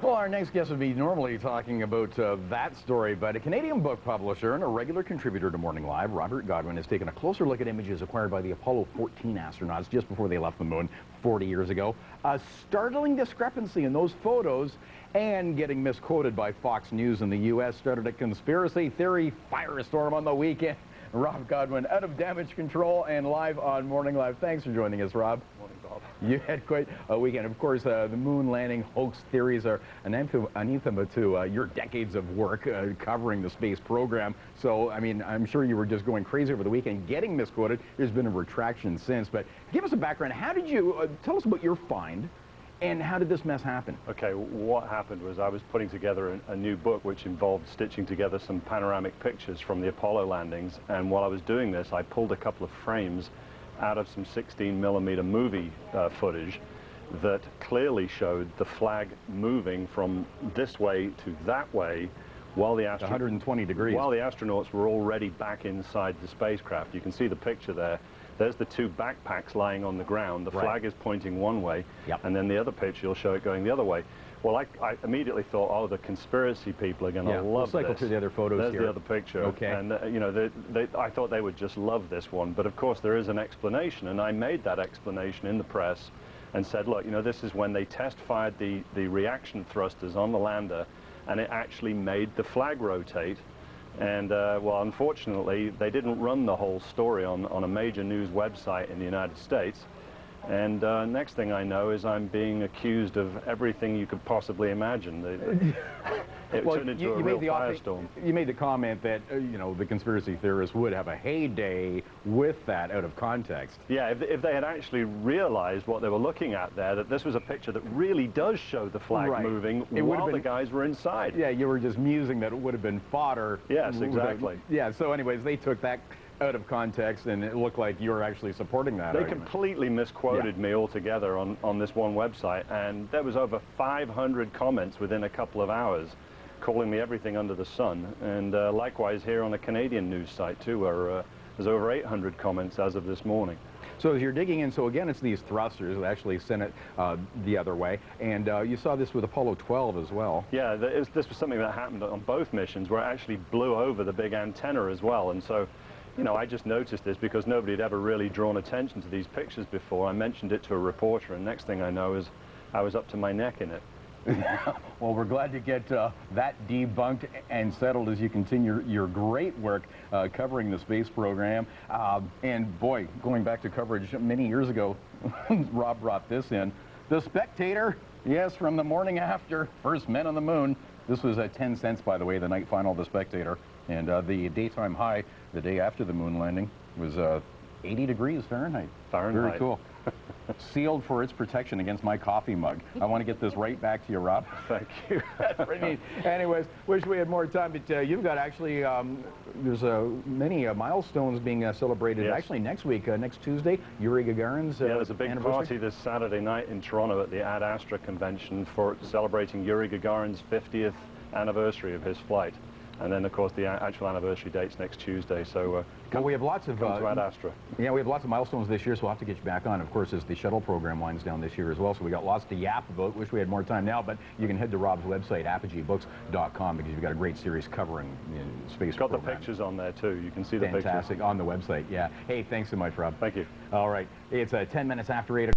Well, our next guest would be normally talking about that story, but a Canadian book publisher and a regular contributor to Morning Live, Robert Godwin, has taken a closer look at images acquired by the Apollo 14 astronauts just before they left the moon 40 years ago. A startling discrepancy in those photos and getting misquoted by Fox News in the U.S. started a conspiracy theory firestorm on the weekend. Rob Godwin, out of damage control and live on Morning Live. Thanks for joining us, Rob. Morning, Bob. You had quite a weekend. Of course, the moon landing hoax theories are anathema to your decades of work covering the space program. So, I mean, I'm sure you were just going crazy over the weekend, getting misquoted. There's been a retraction since. But give us a background. How did you tell us about your find? And how did this mess happen? Okay, what happened was I was putting together a new book which involved stitching together some panoramic pictures from the Apollo landings, and while I was doing this I pulled a couple of frames out of some 16mm movie footage that clearly showed the flag moving from this way to that way while the 120 degrees. While the astronauts were already back inside the spacecraft. You can see the picture there. There's the two backpacks lying on the ground. The flag is pointing one way, and then the other picture will show it going the other way. Well, I immediately thought, oh, the conspiracy people are going to love we'll cycle this. through the other photos There's here. the other picture. Okay. And, you know, I thought they would just love this one. But, of course, there is an explanation, and I made that explanation in the press and said, look, you know, this is when they test-fired the reaction thrusters on the lander, and it actually made the flag rotate. And, well, unfortunately, they didn't run the whole story on a major news website in the United States. And next thing I know is I'm being accused of everything you could possibly imagine. It turned into a real firestorm. You made the comment that, you know, the conspiracy theorists would have a heyday with that out of context. Yeah, if they had actually realized what they were looking at there, that this was a picture that really does show the flag moving while the guys were inside. Yeah, you were just musing that it would have been fodder. Yes, exactly. Yeah, so anyways, they took that out of context, and it looked like you were actually supporting that argument. Completely misquoted me altogether on this one website, and there was over 500 comments within a couple of hours calling me everything under the sun. And likewise here on a Canadian news site too, where there's over 800 comments as of this morning. So as you're digging in, so again, it's these thrusters that actually sent it the other way, and you saw this with Apollo 12 as well. Yeah, this was something that happened on both missions, where it actually blew over the big antenna as well. And so, you know, I just noticed this because nobody had ever really drawn attention to these pictures before. I mentioned it to a reporter, and next thing I know is I was up to my neck in it. Well, we're glad to get that debunked and settled as you continue your great work covering the space program. And boy, going back to coverage many years ago, Rob brought this in. The Spectator, yes, from the morning after, first men on the moon. This was at 10 cents, by the way, the night final of the Spectator. And the daytime high, the day after the moon landing, was 80 degrees Fahrenheit. Very cool. Sealed for its protection against my coffee mug. I want to get this right back to you, Rob. Thank you. That's pretty neat. Anyways, wish we had more time, but you've got actually, there's many milestones being celebrated actually next week, next Tuesday, Yuri Gagarin's there's a big party this Saturday night in Toronto at the Ad Astra convention for celebrating Yuri Gagarin's 50th anniversary of his flight. And then, of course, the actual anniversary date's next Tuesday. So, well, we have lots of Ad Astra. Yeah, we have lots of milestones this year, so we'll have to get you back on. Of course, as the shuttle program winds down this year as well, so we got lots to yap about. Wish we had more time now, but you can head to Rob's website, apogeebooks.com, because you've got a great series covering space It's got program. the pictures on there too. You can see the pictures. Fantastic on the website. Yeah. Hey, thanks so much, Rob. Thank you. All right, it's 10 minutes after 8 o'clock.